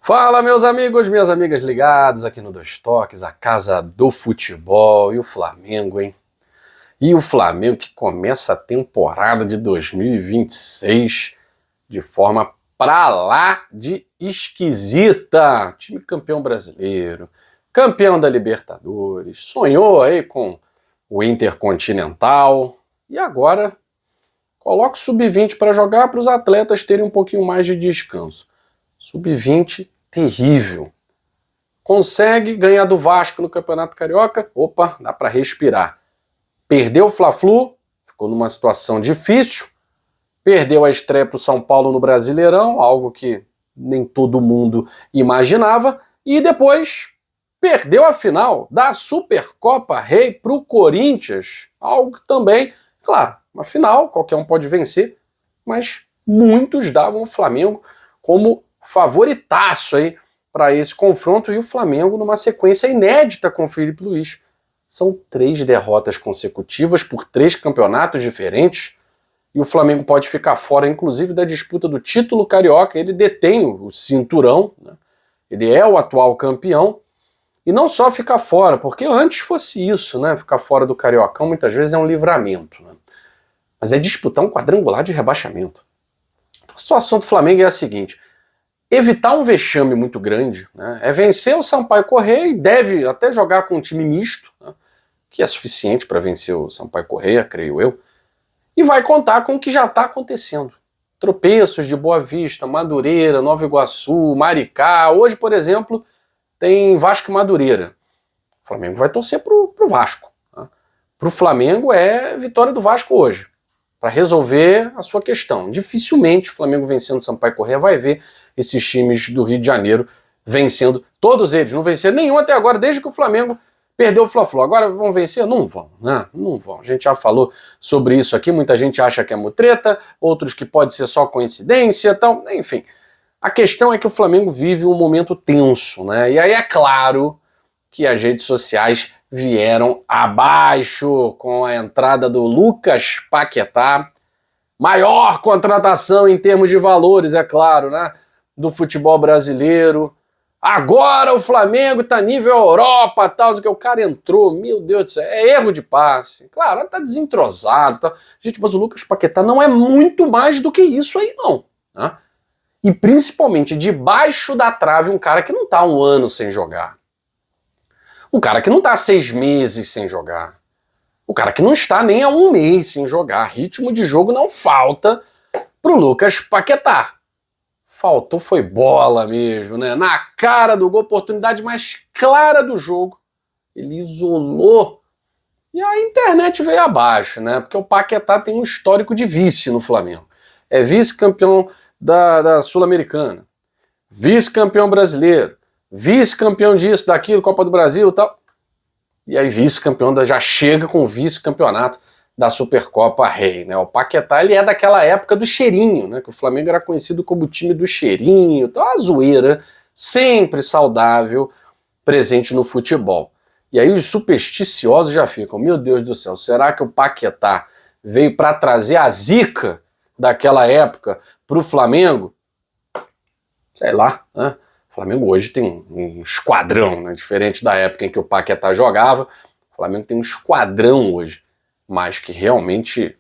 Fala, meus amigos, minhas amigas ligados aqui no Dois Toques, a casa do futebol e o Flamengo, hein? E o Flamengo que começa a temporada de 2026 de forma pra lá de esquisita. Time campeão brasileiro, campeão da Libertadores, sonhou aí com o Intercontinental e agora coloca o Sub-20 para jogar para os atletas terem um pouquinho mais de descanso. Sub-20 terrível. Consegue ganhar do Vasco no Campeonato Carioca? Opa, dá para respirar. Perdeu o Fla-Flu, ficou numa situação difícil. Perdeu a estreia para o São Paulo no Brasileirão, algo que nem todo mundo imaginava. E depois perdeu a final da Supercopa Rei para o Corinthians. Algo que também, claro, uma final, qualquer um pode vencer, mas muitos davam o Flamengo como favoritaço aí para esse confronto, e o Flamengo numa sequência inédita com o Felipe Luiz. São 3 derrotas consecutivas por 3 campeonatos diferentes, e o Flamengo pode ficar fora, inclusive, da disputa do título carioca. Ele detém o cinturão, né? Ele é o atual campeão, e não só ficar fora, porque antes fosse isso, né? Ficar fora do Cariocão muitas vezes é um livramento, né? Mas é disputar um quadrangular de rebaixamento. Então, a situação do Flamengo é a seguinte: evitar um vexame muito grande, né, é vencer o Sampaio Corrêa, e deve até jogar com um time misto, né, que é suficiente para vencer o Sampaio Corrêa, creio eu, e vai contar com o que já está acontecendo. Tropeços de Boa Vista, Madureira, Nova Iguaçu, Maricá. Hoje, por exemplo, tem Vasco e Madureira. O Flamengo vai torcer pro Vasco. Né? Pro Flamengo é vitória do Vasco hoje, para resolver a sua questão. Dificilmente o Flamengo vencendo o Sampaio Corrêa vai ver esses times do Rio de Janeiro vencendo, todos eles, não venceram nenhum até agora, desde que o Flamengo perdeu o Fla-Flu. Agora vão vencer? Não vão, né? Não vão. A gente já falou sobre isso aqui, muita gente acha que é mutreta, outros que pode ser só coincidência, tal, enfim. A questão é que o Flamengo vive um momento tenso, né? E aí é claro que as redes sociais vieram abaixo com a entrada do Lucas Paquetá, maior contratação em termos de valores, é claro, né, do futebol brasileiro. Agora o Flamengo tá nível Europa, tal, que o cara entrou, meu Deus do céu, é erro de passe. Claro, tá desentrosado, tal. Gente, mas o Lucas Paquetá não é muito mais do que isso aí, não, né? E principalmente debaixo da trave, um cara que não tá 1 ano sem jogar. Um cara que não tá 6 meses sem jogar. Um cara que não está nem há 1 mês sem jogar. Ritmo de jogo não falta pro Lucas Paquetá. Faltou foi bola mesmo, né? Na cara do gol, oportunidade mais clara do jogo. Ele isolou. E a internet veio abaixo, né? Porque o Paquetá tem um histórico de vice no Flamengo. É vice-campeão da Sul-Americana. Vice-campeão brasileiro. Vice-campeão disso, daquilo, Copa do Brasil e tal. E aí vice-campeão, já chega com o vice-campeonato da Supercopa Rei, né? O Paquetá, ele é daquela época do cheirinho, né? Que o Flamengo era conhecido como o time do cheirinho, então a zoeira sempre saudável presente no futebol. E aí os supersticiosos já ficam, meu Deus do céu, será que o Paquetá veio para trazer a zica daquela época pro Flamengo? Sei lá, né? O Flamengo hoje tem um esquadrão, né? Diferente da época em que o Paquetá jogava, o Flamengo tem um esquadrão hoje, mas que realmente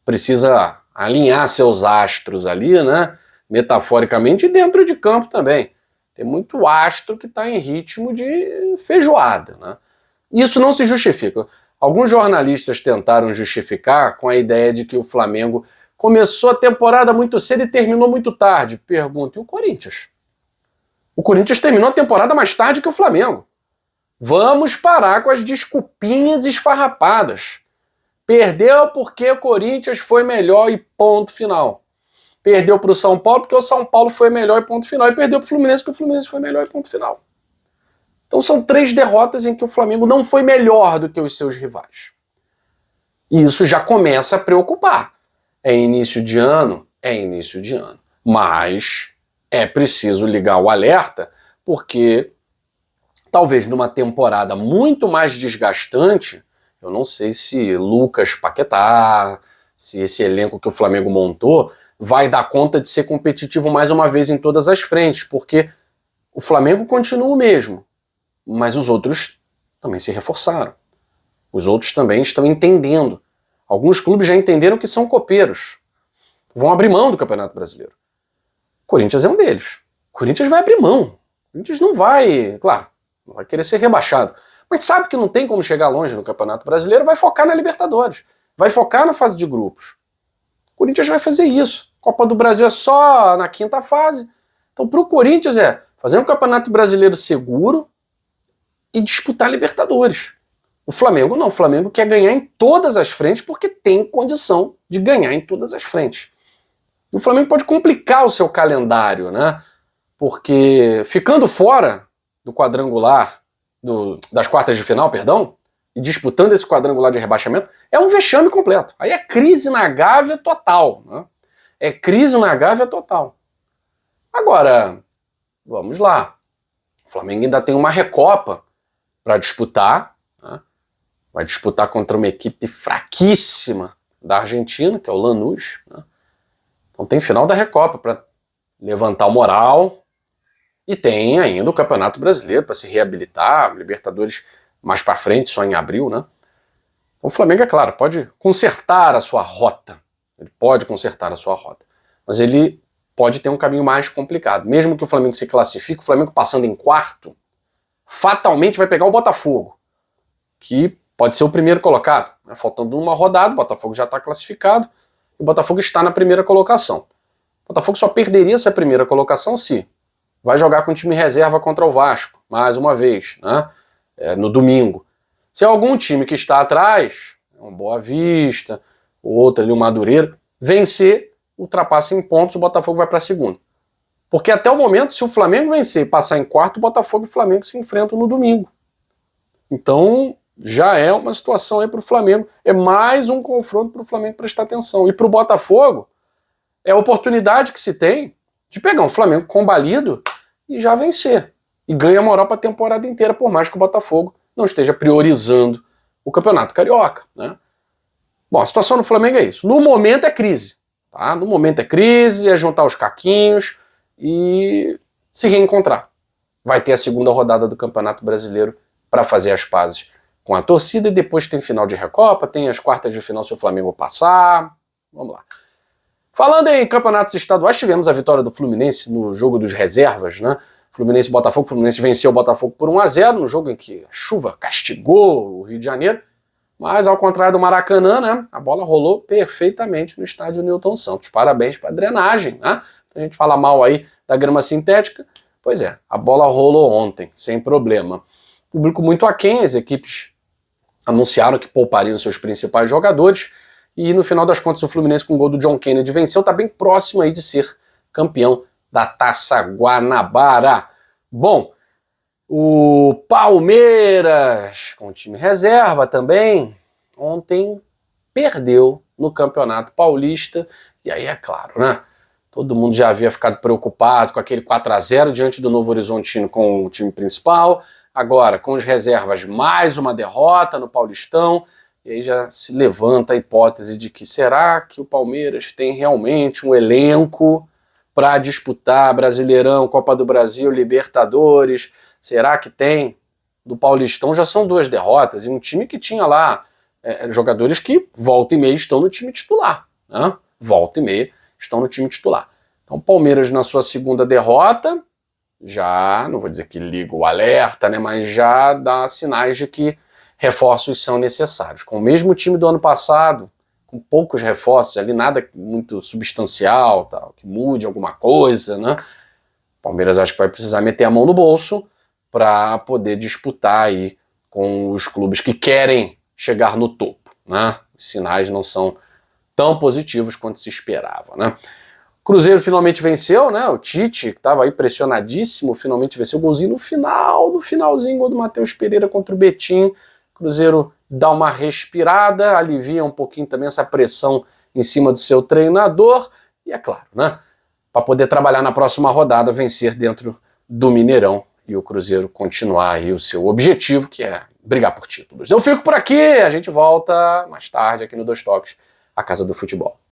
precisa alinhar seus astros ali, né? Metaforicamente, e dentro de campo também. Tem muito astro que está em ritmo de feijoada, né? Isso não se justifica. Alguns jornalistas tentaram justificar com a ideia de que o Flamengo começou a temporada muito cedo e terminou muito tarde. Pergunta, e o Corinthians? O Corinthians terminou a temporada mais tarde que o Flamengo. Vamos parar com as desculpinhas esfarrapadas. Perdeu porque o Corinthians foi melhor e ponto final. Perdeu para o São Paulo porque o São Paulo foi melhor e ponto final. E perdeu para o Fluminense porque o Fluminense foi melhor e ponto final. Então são 3 derrotas em que o Flamengo não foi melhor do que os seus rivais. E isso já começa a preocupar. É início de ano? É início de ano. Mas é preciso ligar o alerta, porque talvez numa temporada muito mais desgastante, eu não sei se Lucas Paquetá, se esse elenco que o Flamengo montou vai dar conta de ser competitivo mais uma vez em todas as frentes, porque O Flamengo continua o mesmo, mas os outros também se reforçaram. Os outros também estão entendendo. Alguns clubes já entenderam que são copeiros. Vão abrir mão do Campeonato Brasileiro. O Corinthians é um deles. O Corinthians vai abrir mão. O Corinthians não vai, claro, não vai querer ser rebaixado, mas sabe que não tem como chegar longe no Campeonato Brasileiro, vai focar na Libertadores, vai focar na fase de grupos. O Corinthians vai fazer isso. Copa do Brasil é só na quinta fase. Então, para o Corinthians é fazer um Campeonato Brasileiro seguro e disputar Libertadores. O Flamengo não. O Flamengo quer ganhar em todas as frentes porque tem condição de ganhar em todas as frentes. E o Flamengo pode complicar o seu calendário, né? Porque ficando fora do quadrangular, das quartas de final, perdão, e disputando esse quadrangular de rebaixamento, é um vexame completo. Aí é crise na Gávea total, né? É crise na Gávea total. Agora, vamos lá. O Flamengo ainda tem uma Recopa para disputar, né? Vai disputar contra uma equipe fraquíssima da Argentina, que é o Lanús, né? Então tem final da Recopa para levantar o moral. E tem ainda o Campeonato Brasileiro para se reabilitar, Libertadores mais para frente, só em abril, né? Então o Flamengo, é claro, pode consertar a sua rota. Ele pode consertar a sua rota. Mas ele pode ter um caminho mais complicado. Mesmo que o Flamengo se classifique, o Flamengo passando em quarto, fatalmente vai pegar o Botafogo, que pode ser o primeiro colocado, né? Faltando uma rodada, o Botafogo já está classificado, e o Botafogo está na primeira colocação. O Botafogo só perderia essa primeira colocação se vai jogar com o time reserva contra o Vasco, mais uma vez, né? No domingo. Se algum time que está atrás, um Boa Vista, o outro ali, o Madureira, vencer, ultrapassa em pontos, o Botafogo vai para a segunda. Porque até o momento, se o Flamengo vencer e passar em quarto, o Botafogo e o Flamengo se enfrentam no domingo. Então, já é uma situação aí para o Flamengo. É mais um confronto para o Flamengo prestar atenção. E para o Botafogo, é a oportunidade que se tem de pegar um Flamengo combalido e já vencer. E ganha moral para a temporada inteira, por mais que o Botafogo não esteja priorizando o Campeonato Carioca, né? Bom, a situação no Flamengo é isso. No momento é crise. Tá? No momento é crise, é juntar os caquinhos e se reencontrar. Vai ter a segunda rodada do Campeonato Brasileiro para fazer as pazes com a torcida e depois tem final de Recopa, tem as quartas de final se o Flamengo passar. Vamos lá. Falando em campeonatos estaduais, tivemos a vitória do Fluminense no jogo dos reservas, né? Fluminense e Botafogo. O Fluminense venceu o Botafogo por 1-0, no jogo em que a chuva castigou o Rio de Janeiro. Mas, ao contrário do Maracanã, né, a bola rolou perfeitamente no estádio Newton Santos. Parabéns para a drenagem, né? A gente fala mal aí da grama sintética. Pois é, a bola rolou ontem, sem problema. Público muito aquém, as equipes anunciaram que poupariam seus principais jogadores. E no final das contas, o Fluminense, com o gol do John Kennedy, venceu. Está bem próximo aí de ser campeão da Taça Guanabara. Bom, o Palmeiras, com o time reserva também, ontem perdeu no Campeonato Paulista. E aí é claro, né? Todo mundo já havia ficado preocupado com aquele 4-0 diante do Novo Horizontino com o time principal. Agora, com as reservas, mais uma derrota no Paulistão. E aí já se levanta a hipótese de que será que o Palmeiras tem realmente um elenco para disputar Brasileirão, Copa do Brasil, Libertadores? Será que tem? Do Paulistão já são 2 derrotas e um time que tinha lá jogadores que volta e meia estão no time titular, né? Volta e meia estão no time titular. Então o Palmeiras na sua segunda derrota já, não vou dizer que liga o alerta, né, mas já dá sinais de que reforços são necessários. Com o mesmo time do ano passado, com poucos reforços ali, nada muito substancial, tal, que mude alguma coisa, né? O Palmeiras acho que vai precisar meter a mão no bolso para poder disputar aí com os clubes que querem chegar no topo, né? Os sinais não são tão positivos quanto se esperava, né? O Cruzeiro finalmente venceu, né? O Tite, que estava aí pressionadíssimo, finalmente venceu o golzinho no final, no finalzinho, gol do Matheus Pereira contra o Betim. O Cruzeiro dá uma respirada, alivia um pouquinho também essa pressão em cima do seu treinador. E é claro, né? Para poder trabalhar na próxima rodada, vencer dentro do Mineirão e o Cruzeiro continuar aí o seu objetivo, que é brigar por títulos. Eu fico por aqui, a gente volta mais tarde aqui no Dois Toques, a Casa do Futebol.